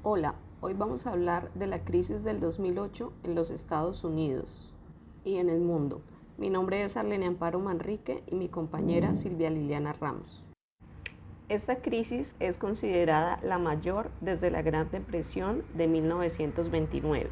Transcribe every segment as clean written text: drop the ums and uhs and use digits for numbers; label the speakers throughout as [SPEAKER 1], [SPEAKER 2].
[SPEAKER 1] Hola, hoy vamos a hablar de la crisis del 2008 en los Estados Unidos y en el mundo. Mi nombre es Arlene Amparo Manrique y mi compañera Silvia Liliana Ramos. Esta crisis es considerada la mayor desde la Gran Depresión de 1929.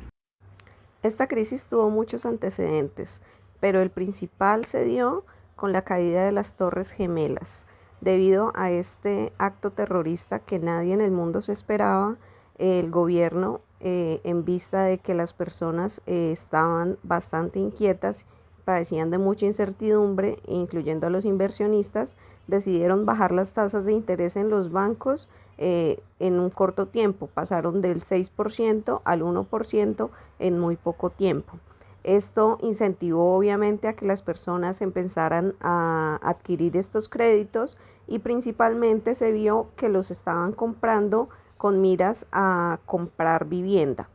[SPEAKER 1] Esta crisis tuvo muchos antecedentes, pero el principal se dio con la caída de las Torres Gemelas. Debido a este acto terrorista que nadie en el mundo se esperaba, el gobierno, en vista de que las personas estaban bastante inquietas, padecían de mucha incertidumbre, incluyendo a los inversionistas, decidieron bajar las tasas de interés en los bancos en un corto tiempo. Pasaron del 6% al 1% en muy poco tiempo. Esto incentivó obviamente a que las personas empezaran a adquirir estos créditos y principalmente se vio que los estaban comprando con miras a comprar vivienda.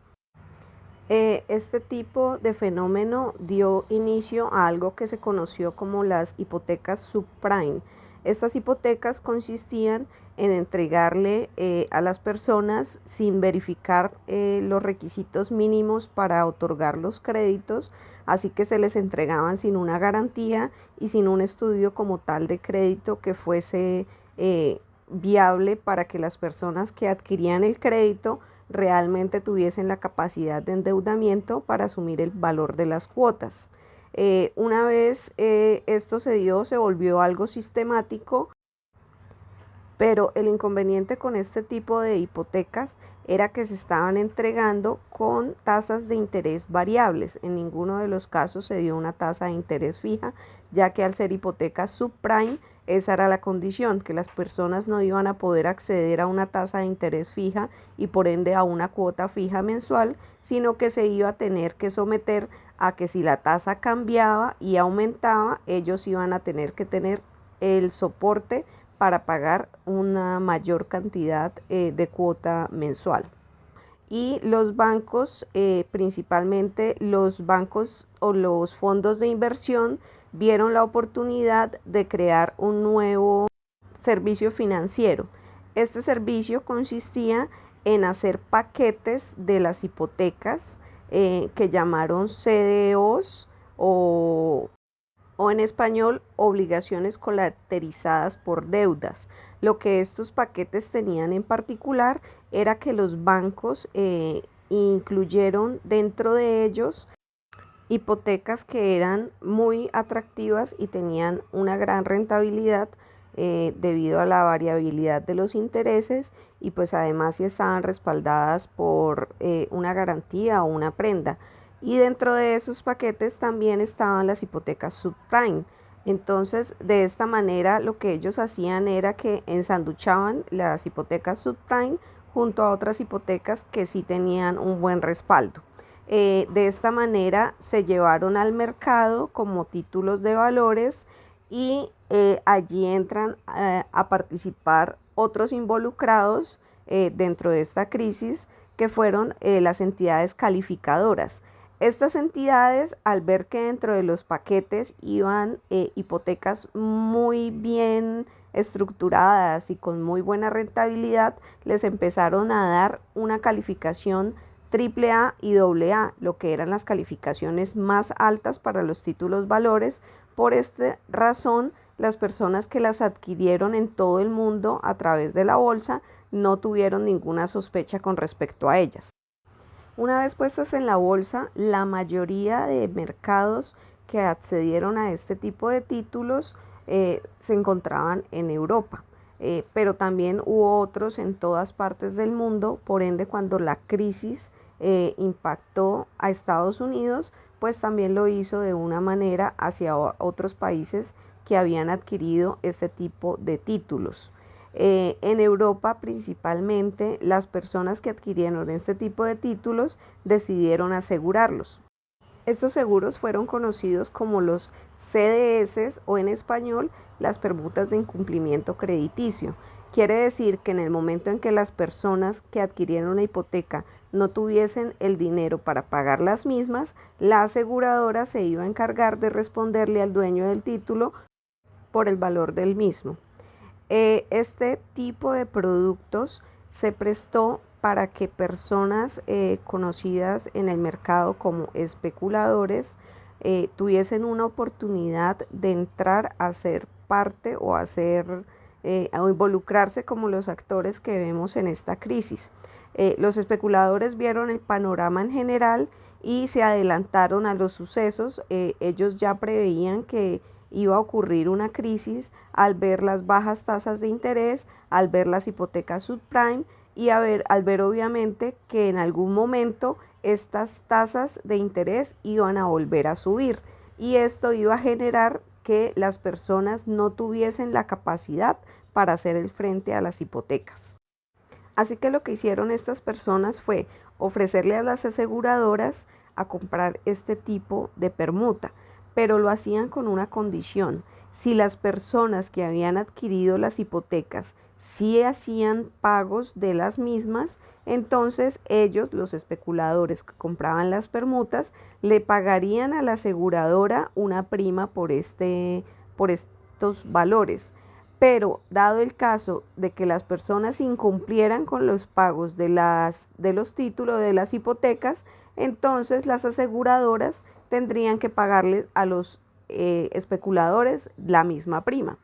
[SPEAKER 1] Este tipo de fenómeno dio inicio a algo que se conoció como las hipotecas subprime. Estas hipotecas consistían en entregarle a las personas sin verificar los requisitos mínimos para otorgar los créditos, así que se les entregaban sin una garantía y sin un estudio como tal de crédito que fuese viable para que las personas que adquirían el crédito realmente tuviesen la capacidad de endeudamiento para asumir el valor de las cuotas. Una vez esto se dio, se volvió algo sistemático, pero el inconveniente con este tipo de hipotecas era que se estaban entregando con tasas de interés variables. En ninguno de los casos se dio una tasa de interés fija, ya que al ser hipotecas subprime, esa era la condición, que las personas no iban a poder acceder a una tasa de interés fija y por ende a una cuota fija mensual, sino que se iba a tener que someter a que si la tasa cambiaba y aumentaba, ellos iban a tener que tener el soporte para pagar una mayor cantidad de cuota mensual. Y los bancos, principalmente los bancos o los fondos de inversión, vieron la oportunidad de crear un nuevo servicio financiero. Este servicio consistía en hacer paquetes de las hipotecas que llamaron CDOs o en español, obligaciones colateralizadas por deudas. Lo que estos paquetes tenían en particular era que los bancos incluyeron dentro de ellos hipotecas que eran muy atractivas y tenían una gran rentabilidad debido a la variabilidad de los intereses y pues además si estaban respaldadas por una garantía o una prenda. Y dentro de esos paquetes también estaban las hipotecas subprime. Entonces, de esta manera lo que ellos hacían era que ensanduchaban las hipotecas subprime junto a otras hipotecas que sí tenían un buen respaldo. De esta manera se llevaron al mercado como títulos de valores y allí entran a participar otros involucrados dentro de esta crisis que fueron las entidades calificadoras. Estas entidades, al ver que dentro de los paquetes iban hipotecas muy bien estructuradas y con muy buena rentabilidad, les empezaron a dar una calificación AAA y AA, lo que eran las calificaciones más altas para los títulos valores. Por esta razón, las personas que las adquirieron en todo el mundo a través de la bolsa no tuvieron ninguna sospecha con respecto a ellas. Una vez puestas en la bolsa, la mayoría de mercados que accedieron a este tipo de títulos se encontraban en Europa, pero también hubo otros en todas partes del mundo. Por ende, cuando la crisis impactó a Estados Unidos, pues también lo hizo de una manera hacia otros países que habían adquirido este tipo de títulos. En Europa principalmente las personas que adquirieron este tipo de títulos decidieron asegurarlos. Estos seguros fueron conocidos como los CDS o en español las permutas de incumplimiento crediticio. Quiere decir que en el momento en que las personas que adquirieron una hipoteca no tuviesen el dinero para pagar las mismas, la aseguradora se iba a encargar de responderle al dueño del título por el valor del mismo. Este tipo de productos se prestó para que personas conocidas en el mercado como especuladores tuviesen una oportunidad de entrar a ser parte o involucrarse como los actores que vemos en esta crisis. Los especuladores vieron el panorama en general y se adelantaron a los sucesos. Ellos ya preveían que iba a ocurrir una crisis al ver las bajas tasas de interés, al ver las hipotecas subprime y al ver obviamente que en algún momento estas tasas de interés iban a volver a subir y esto iba a generar que las personas no tuviesen la capacidad para hacer el frente a las hipotecas. Así que lo que hicieron estas personas fue ofrecerle a las aseguradoras a comprar este tipo de permuta, pero lo hacían con una condición. Si las personas que habían adquirido las hipotecas sí hacían pagos de las mismas, entonces ellos, los especuladores que compraban las permutas, le pagarían a la aseguradora una prima por estos valores. Pero dado el caso de que las personas incumplieran con los pagos de los títulos de las hipotecas, entonces las aseguradoras tendrían que pagarle a los especuladores la misma prima.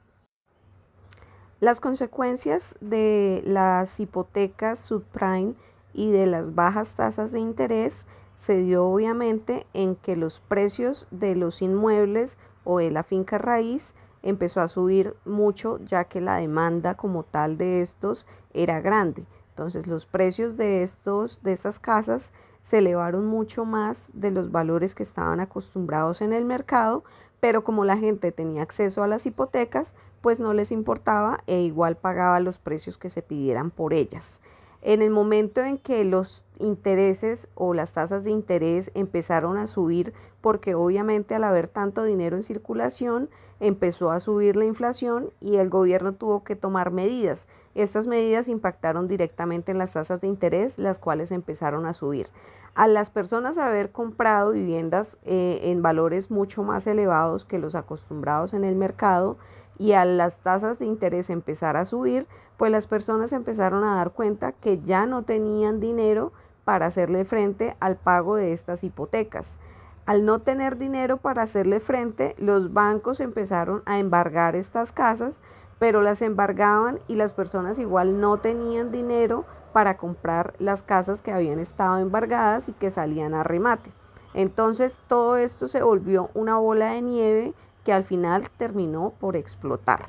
[SPEAKER 1] Las consecuencias de las hipotecas subprime y de las bajas tasas de interés se dio obviamente en que los precios de los inmuebles o de la finca raíz empezó a subir mucho, ya que la demanda como tal de estos era grande. Entonces los precios de estas casas se elevaron mucho más de los valores que estaban acostumbrados en el mercado, pero como la gente tenía acceso a las hipotecas, pues no les importaba e igual pagaba los precios que se pidieran por ellas. En el momento en que los intereses o las tasas de interés empezaron a subir, porque obviamente al haber tanto dinero en circulación, empezó a subir la inflación y el gobierno tuvo que tomar medidas. Estas medidas impactaron directamente en las tasas de interés, las cuales empezaron a subir. A las personas haber comprado viviendas en valores mucho más elevados que los acostumbrados en el mercado, y a las tasas de interés empezar a subir, pues las personas empezaron a dar cuenta que ya no tenían dinero para hacerle frente al pago de estas hipotecas. Al no tener dinero para hacerle frente, los bancos empezaron a embargar estas casas, pero las embargaban y las personas igual no tenían dinero para comprar las casas que habían estado embargadas y que salían a remate. Entonces todo esto se volvió una bola de nieve que al final terminó por explotar.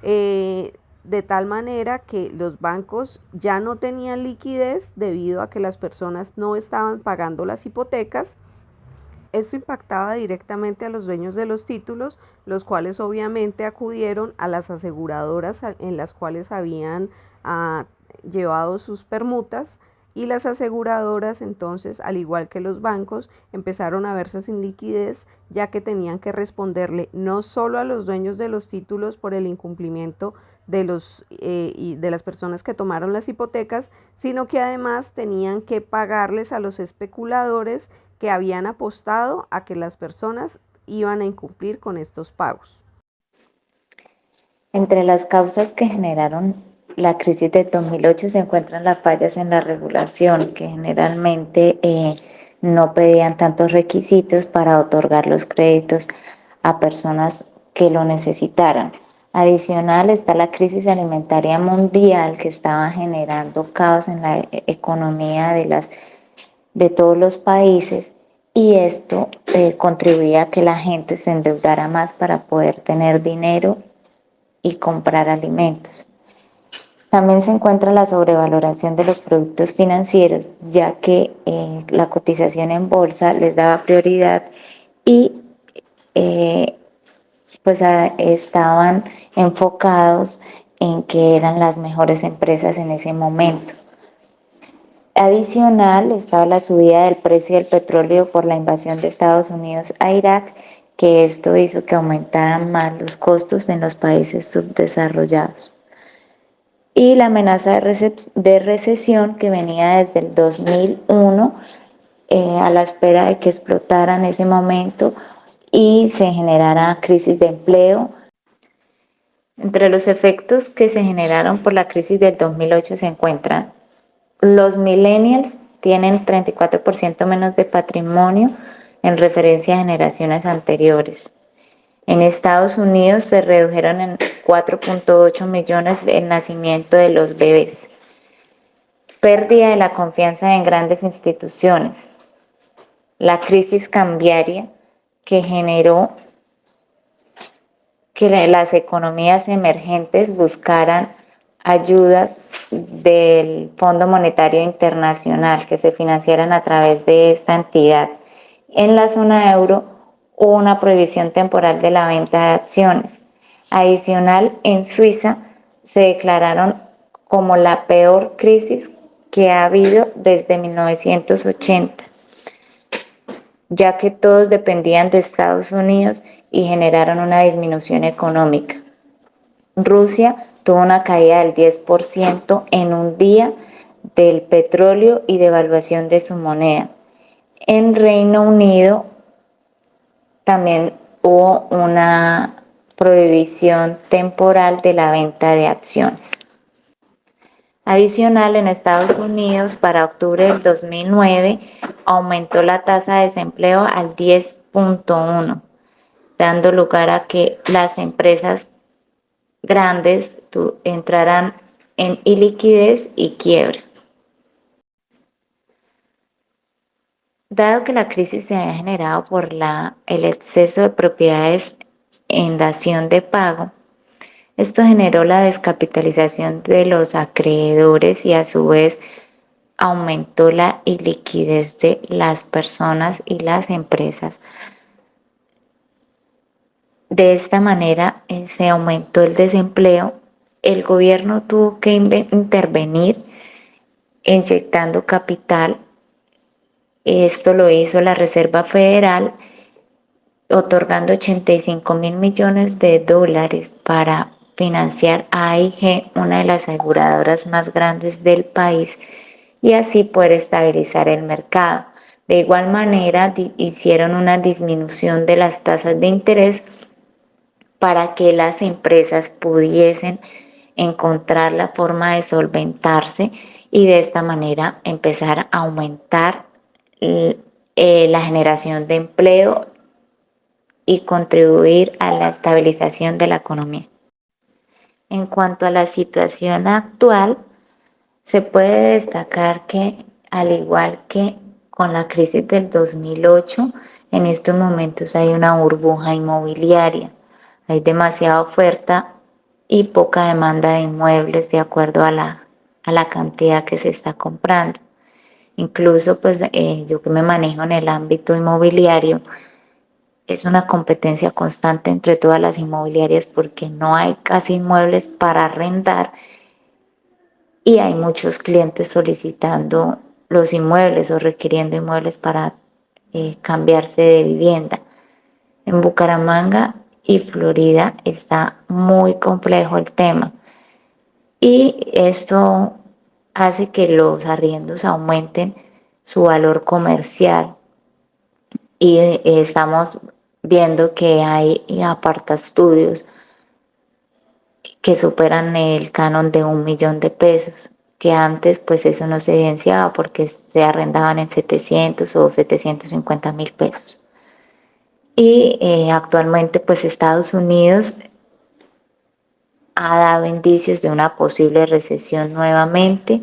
[SPEAKER 1] De tal manera que los bancos ya no tenían liquidez debido a que las personas no estaban pagando las hipotecas. Esto impactaba directamente a los dueños de los títulos, los cuales obviamente acudieron a las aseguradoras en las cuales habían llevado sus permutas, y las aseguradoras entonces, al igual que los bancos, empezaron a verse sin liquidez, ya que tenían que responderle no solo a los dueños de los títulos por el incumplimiento de las personas que tomaron las hipotecas, sino que además tenían que pagarles a los especuladores que habían apostado a que las personas iban a incumplir con estos pagos.
[SPEAKER 2] Entre las causas que generaron la crisis de 2008 se encuentran las fallas en la regulación, que generalmente no pedían tantos requisitos para otorgar los créditos a personas que lo necesitaran. Adicional está la crisis alimentaria mundial, que estaba generando caos en la economía de todos los países, y esto contribuía a que la gente se endeudara más para poder tener dinero y comprar alimentos. También se encuentra la sobrevaloración de los productos financieros, ya que la cotización en bolsa les daba prioridad y estaban enfocados en que eran las mejores empresas en ese momento. Adicional, estaba la subida del precio del petróleo por la invasión de Estados Unidos a Irak, que esto hizo que aumentaran más los costos en los países subdesarrollados. Y la amenaza de recesión que venía desde el 2001 a la espera de que explotara en ese momento y se generara crisis de empleo. Entre los efectos que se generaron por la crisis del 2008 se encuentran Los millennials tienen 34% menos de patrimonio en referencia a generaciones anteriores. En Estados Unidos se redujeron en 4.8 millones el nacimiento de los bebés. Pérdida de la confianza en grandes instituciones. La crisis cambiaria que generó que las economías emergentes buscaran ayudas del Fondo Monetario Internacional que se financiaran a través de esta entidad. En la zona euro hubo una prohibición temporal de la venta de acciones. Adicional, en Suiza se declararon como la peor crisis que ha habido desde 1980, ya que todos dependían de Estados Unidos y generaron una disminución económica. Rusia tuvo una caída del 10% en un día del petróleo y devaluación de su moneda. En Reino Unido también hubo una prohibición temporal de la venta de acciones. Adicional, en Estados Unidos, para octubre del 2009, aumentó la tasa de desempleo al 10.1, dando lugar a que las empresas grandes entrarán en iliquidez y quiebra. Dado que la crisis se había generado por el exceso de propiedades en dación de pago, esto generó la descapitalización de los acreedores y a su vez aumentó la iliquidez de las personas y las empresas. De esta manera se aumentó el desempleo. El gobierno tuvo que intervenir inyectando capital. Esto lo hizo la Reserva Federal, otorgando 85.000 millones de dólares para financiar a AIG, una de las aseguradoras más grandes del país, y así poder estabilizar el mercado. De igual manera, hicieron una disminución de las tasas de interés para que las empresas pudiesen encontrar la forma de solventarse y de esta manera empezar a aumentar la generación de empleo y contribuir a la estabilización de la economía. En cuanto a la situación actual, se puede destacar que, al igual que con la crisis del 2008, en estos momentos hay una burbuja inmobiliaria. Hay demasiada oferta y poca demanda de inmuebles de acuerdo a la cantidad que se está comprando. Incluso, pues, yo que me manejo en el ámbito inmobiliario, es una competencia constante entre todas las inmobiliarias porque no hay casi inmuebles para arrendar y hay muchos clientes solicitando los inmuebles o requiriendo inmuebles para cambiarse de vivienda. En Bucaramanga y Florida está muy complejo el tema y esto hace que los arriendos aumenten su valor comercial y estamos viendo que hay apartaestudios que superan el canon de 1.000.000 de pesos, que antes pues eso no se evidenciaba porque se arrendaban en 700 o 750.000 pesos. Y actualmente pues Estados Unidos ha dado indicios de una posible recesión nuevamente.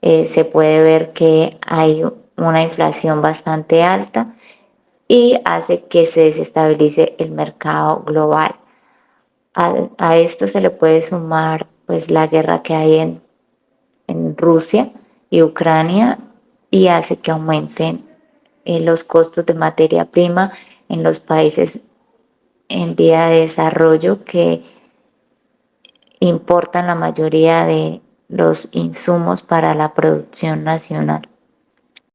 [SPEAKER 2] Se puede ver que hay una inflación bastante alta y hace que se desestabilice el mercado global. A esto se le puede sumar pues la guerra que hay en Rusia y Ucrania y hace que aumenten los costos de materia prima en los países en vía de desarrollo que importan la mayoría de los insumos para la producción nacional.